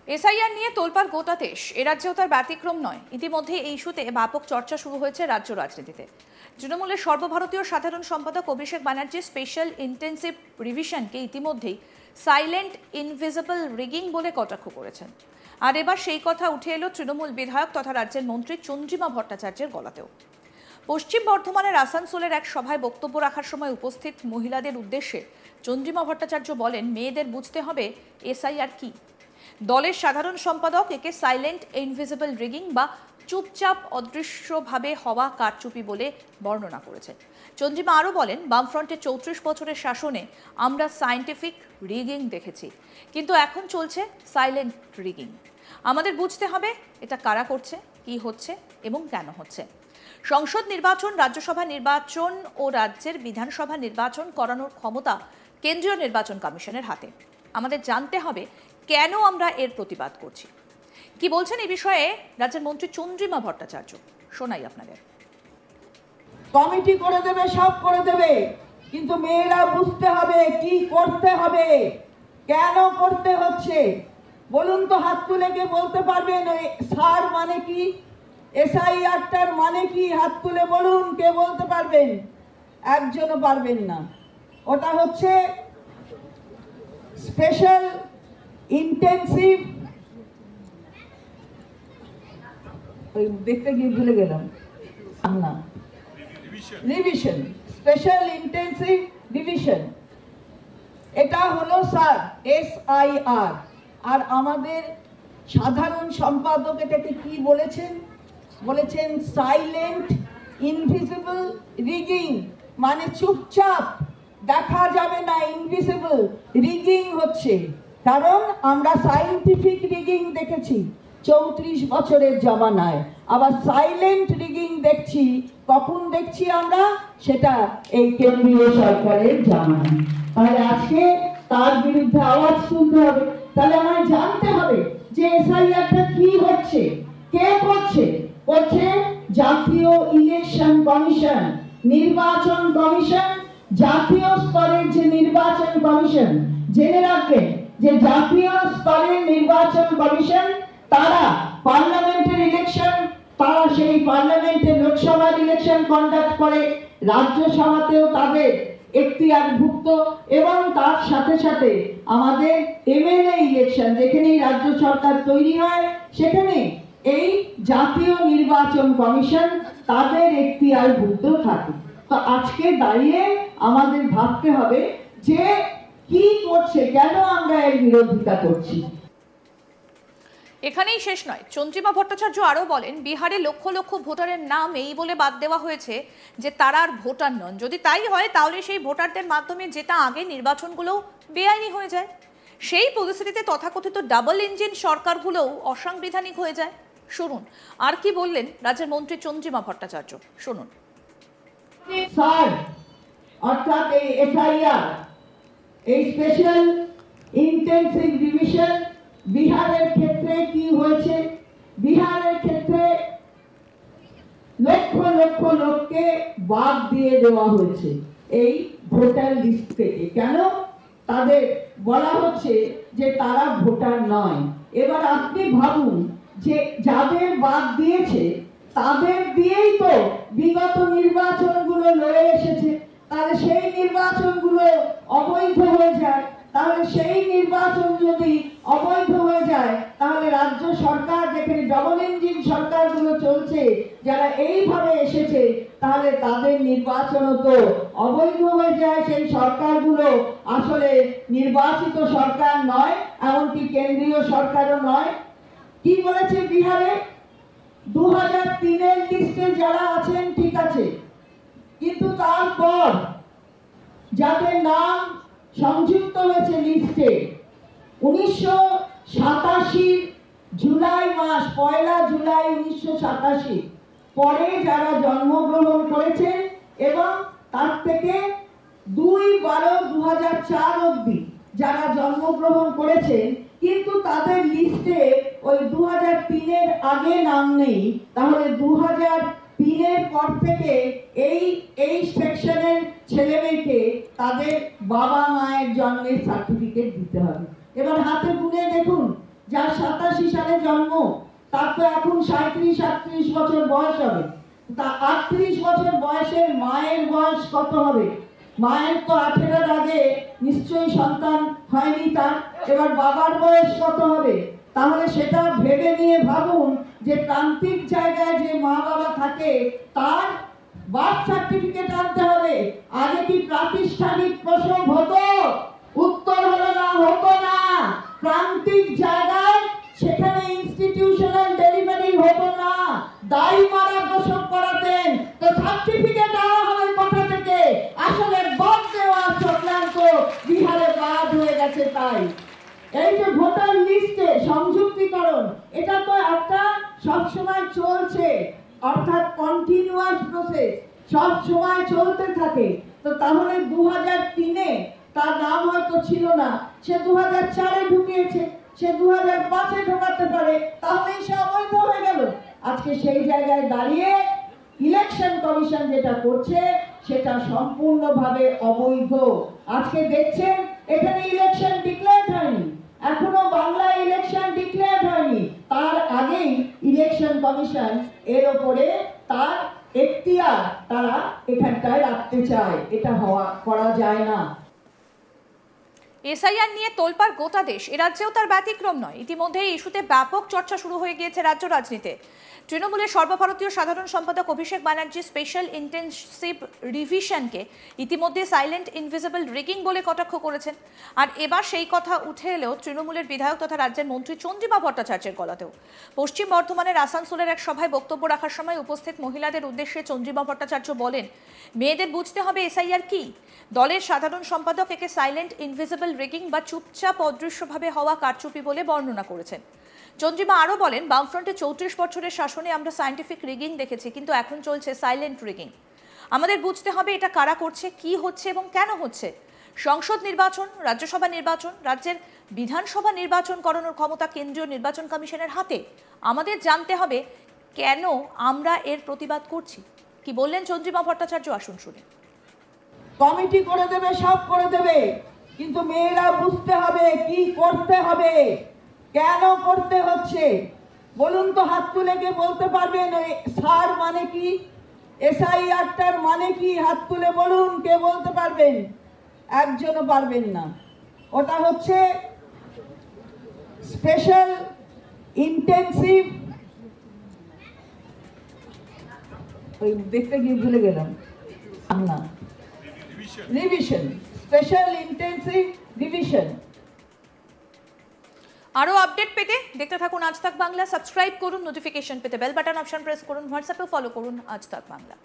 SIR নিয়ে তোলপাড় গোটা দেশ, এ রাজ্যেও তার ব্যতিক্রম নয়। ইতিমধ্যে এই ইস্যুতে ব্যাপক চর্চা শুরু হয়েছে রাজ্য রাজনীতিতে। তৃণমূলের সর্বভারতীয় সাধারণ সম্পাদক অভিষেক ব্যানার্জি স্পেশাল ইন্টেন্সিভ রিভিশনকে ইতিমধ্যেই সাইলেন্ট ইনভিজিবল রিগিং বলে কটাক্ষ করেছেন। আর এবার সেই কথা উঠে এলো তৃণমূল বিধায়ক তথা রাজ্যের মন্ত্রী চন্দ্রিমা ভট্টাচার্যের গলাতেও। পশ্চিম বর্ধমানের আসানসোলের এক সভায় বক্তব্য রাখার সময় উপস্থিত মহিলাদের উদ্দেশ্যে চন্দ্রিমা ভট্টাচার্য বলেন, মেয়েদের বুঝতে হবে এসআইআর কি। দলের সাধারণ সম্পাদক একে সাইলেন্ট ইনভিজিবল রিগিং বা চুপচাপ অদৃশ্যভাবে হওয়া কারচুপি বলে বর্ণনা করেছেন। চন্দ্রিমা আরও বলেন, বামফ্রন্টের 34 বছরের শাসনে আমরা সায়েন্টিফিক রিগিং দেখেছি, কিন্তু এখন চলছে সাইলেন্ট রিগিং। আমাদের বুঝতে হবে এটা কারা করছে, কি হচ্ছে এবং কেন হচ্ছে। সংসদ নির্বাচন, রাজ্যসভা নির্বাচন ও রাজ্যের বিধানসভা নির্বাচন করানোর ক্ষমতা কেন্দ্রীয় নির্বাচন কমিশনের হাতে। আমাদের জানতে হবে কেন আমরা এর প্রতিবাদ করছি। কি বলছেন এই বিষয়ে রাজ্যের মন্ত্রী চন্দ্রিমা ভট্টাচার্য, শোনাই আপনাদের। কমিটি করে দেবে, সব করে দেবে, কিন্তু মেয়েরা বুঝতে হবে কি করতে হবে, কেন করতে হচ্ছে। বলুন তো, হাত তুলে কে বলতে পারবেন সার মানে কি, এসআইআরটার মানে কি? হাত তুলে বলুন, কে বলতে পারবেন? একজনও পারবেন না। ওটা হচ্ছে স্পেশাল ইন্টেন্সিভ, দেখতে গিয়ে ভুলে গেলাম না, রিভিশন, স্পেশাল ইন্টেন্সিভ রিভিশন। এটা হলো স্যার এসআইআর। আর আমাদের সাধারণ সম্পাদক এটাকে কি বলেছেন? বলেছেন সাইলেন্ট ইনভিজিবল রিগিং, মানে চুপচাপ, দেখা যাবে না, ইনভিজিবল রিগিং হচ্ছে। কারণ আমরা সায়েন্টিফিক রিগিং দেখেছি 34 বছরের জমানায়, আবার সাইলেন্ট রিগিং দেখছি কখন দেখছি আমরা? সেটা এই কেন্দ্রীয় সরকারের জামানায়। তাহলে আজকে তার বিরুদ্ধে আওয়াজ তুলতে হবে। তাহলে আমায় জানতে হবে যে এসআইআরটা কি হচ্ছে, কে করছে? করছে জাতীয় ইলেকশন কমিশন, নির্বাচন কমিশন, জাতীয় স্তরের যে নির্বাচন কমিশন। জেনে রাখবেন যে জাতীয় স্তরের নির্বাচন কমিশন, তারা পার্লামেন্টের ইলেকশন, তারা সেই পার্লামেন্টের লোকসভার ইলেকশন কন্ডাক্ট করে, রাজ্যসভাতেও তাদের এখতিয়ারভুক্ত, এবং তার সাথে সাথে আমাদের এমএলএ ইলেকশন, যেখানেই রাজ্য সরকার তৈরি হয়, সেখানে এই জাতীয় নির্বাচন কমিশন তাদের এখতিয়ারভুক্ত থাকে। তো আজকে দাঁড়িয়ে আমাদের ভাবতে হবে যে কি করছে, কেন আমরা এর বিরোধিতা করছি। এখানেই শেষ নয়, চন্দ্রিমা ভট্টাচার্য আরও বলেন, বিহারে লক্ষ লক্ষ ভোটারের নাম এই বলে বাদ দেওয়া হয়েছে যে তারা আর ভোটার নন। যদি তাই হয় তাহলে সেই ভোটারদের মাধ্যমে যেটা আগে নির্বাচনগুলোও বেআইনি হয়ে যায়। সেই পরিস্থিতিতে তথাকথিত ডাবল ইঞ্জিন সরকারগুলোও অসাংবিধানিক হয়ে যায়। শুনুন আর কি বললেন রাজ্যের মন্ত্রী চন্দ্রিমা ভট্টাচার্য, শুনুন। স্যার, অর্থাৎ এই এসআইআর, এই স্পেশাল ইন্টেন্সিভ রিভিশন, বিহারের ক্ষেত্রে কি হয়েছে? বিহারের ক্ষেত্রে লক্ষ লক্ষ লোককে বাদ দিয়ে দেওয়া হয়েছে এই ভোটার লিস্ট থেকে। কেন? তাদের বলা হচ্ছে যে তারা ভোটার নয়। এবার আপনি ভাবুন যে যাদের বাদ দিয়েছে তাদের দিয়েই তো বিগত নির্বাচনগুলো লড়ে এসেছে। তাহলে সেই নির্বাচনগুলো অবৈধ হয়ে যায়। তাহলে সেই নির্বাচন যদি অবৈধ হয়ে যায়, তাহলে রাজ্য সরকার, যেখানে ডবল ইঞ্জিন সরকারগুলো চলছে, যারা এইভাবে এসেছে, তাহলে তাদের নির্বাচনও তো অবৈধ হয়ে যায়। সেই সরকারগুলো আসলে নির্বাচিত সরকার নয়, এমনকি কেন্দ্রীয় সরকারও নয়। কি বলেছে বিহারে? 2003-এর লিস্টে যারা আছেন ঠিক আছে, কিন্তু তারপর যাদের নাম সংযুক্ত হয়েছে লিস্টে 1987 জুলাই মাস, 1 জুলাই 1987 পরে যারা জন্মগ্রহণ করেছেন এবং তার থেকে 2/12/2004 অবধি যারা জন্মগ্রহণ করেছেন, কিন্তু তাদের লিস্টে ওই 2003-এর আগে নাম নেই, তাহলে 2003-এর পর থেকে এই সেকশনের ছেলেমেয়েকে তাদের বাবা মায়ের জন্মের সার্টিফিকেট দিতে হবে। এবার হাতে গুনে দেখুন, যার জন্ম, তার তো এখন 37-38 বছর বয়স হবে। তা 38 বছর বয়সের মায়ের বয়স কত হবে? মায়ের তো 18-এর আগে নিশ্চয়ই সন্তান হয়নি তার, এবার বাবার বয়স কত হবে? তাহলে সেটা ভেবে নিয়ে ভাবুন যে প্রান্তিক জায়গায় যে মা বাবা থাকে তার বার্থ সার্টিফিকেট আনতে হবে। আগে কি প্রাতিষ্ঠানিক প্রসব হতো? উত্তর হলো না, হতো না। প্রান্তিক জায়গায় সেখানে ইনস্টিটিউশনাল ডেলিভারি হতো না, দাই মারা প্রসব করাতেন। তো সার্টিফিকেট আনা হবে কোথা থেকে? আসলে বাদ দেওয়া চক্রান্ত বিহারে বাদ হয়ে গেছে। তাই এই যে ভোটার লিস্টে সংযুক্তিকরণ, এটা তো একটা সবসময় চলছে, অর্থাৎ কন্টিনিউয়াস প্রসেস, সব সময় চলতে থাকে। তো তাহলে 2003-এ তার নাম হয়তো ছিল না, সে 2004-এ ঢুকিয়েছে, সে 2005-এ ঢোকাতে পারে, তাহলেই সে অবৈধ হয়ে গেল। আজকে সেই জায়গায় দাঁড়িয়ে ইলেকশন কমিশন যেটা করছে সেটা সম্পূর্ণভাবে অবৈধ। আজকে দেখছেন এখানে ইলেকশন ডিক্লেয়ার হয়নি, এখনো বাংলায় ইলেকশন ডিক্লেয়ার হয়নি, তার আগেই ইলেকশন কমিশন এর উপরে তার এখতিয়ার তারা এখানটায় রাখতে চায়। এটা করা যায় না। এসআইআর নিয়ে তোলপাড় গোটা দেশ, এ রাজ্যেও তার ব্যতিক্রম নয়। ইতিমধ্যে এই ইস্যুতে ব্যাপক চর্চা শুরু হয়ে গিয়েছে রাজ্য রাজনীতিতে। তৃণমূলের সর্বভারতীয় সাধারণ সম্পাদক অভিষেক ব্যানার্জি স্পেশাল ইন্টেনসিভ রিভিশনকে ইতিমধ্যে সাইলেন্ট ইনভিজিবল রিগিং বলে কটাক্ষ করেছেন। আর এবার সেই কথা উঠে এলেও তৃণমূলের বিধায়ক তথা রাজ্যের মন্ত্রী চন্দ্রিমা ভট্টাচার্যের গলাতেও। পশ্চিম বর্ধমানের আসানসোলের এক সভায় বক্তব্য রাখার সময় উপস্থিত মহিলাদের উদ্দেশ্যে চন্দ্রিমা ভট্টাচার্য বলেন, মেয়েদের বুঝতে হবে এসআইআর কি। দলের সাধারণ সম্পাদক একে সাইলেন্ট ইনভিজিবল রিগিং বা চুপচাপ অদৃশ্যভাবে হওয়া কারচুপি বলে বর্ণনা করেছেন। চন্দ্রিমা আরও বলেন, বামফ্রন্টে 34 বছরের শাসনে আমরা সায়েন্টিফিক রিগিং দেখেছি, কিন্তু এখন চলছে সাইলেন্ট রিগিং। আমাদের বুঝতে হবে এটা কারা করছে, কি হচ্ছে এবং কেন হচ্ছে। সংসদ নির্বাচন, রাজ্যসভা নির্বাচন, রাজ্যের বিধানসভা নির্বাচন করানোর ক্ষমতা কেন্দ্রীয় নির্বাচন কমিশনের হাতে। আমাদের জানতে হবে কেন আমরা এর প্রতিবাদ করছি। কি বললেন চন্দ্রিমা ভট্টাচার্য, আসুন শুনে। কমিটি করে দেবে, সব করে দেবে, কিন্তু মেয়েরা বুঝতে হবে কি করতে হবে, কেন করতে হচ্ছে। বলুন তো, হাত তুলে কে বলতে পারবেন ওই সার মানে কি, এসআইআরটার মানে কি? হাত তুলে বলুন, কে বলতে পারবেন? একজনও পারবেন না। ওটা হচ্ছে স্পেশাল ইন্টেনসিভ, ওই দেখতে গিয়ে ভুলে গেলাম না, রিভিশন, স্পেশাল ইন্টেনসিভ রিভিশন। আরও আপডেট পেতে দেখতে থাকুন আজ তাক বাংলা। সাবস্ক্রাইব করুন, নোটিফিকেশন পেতে বেল বাটন অপশন প্রেস করুন, হোয়াটসঅ্যাপে ফলো করুন আজ তাক বাংলা।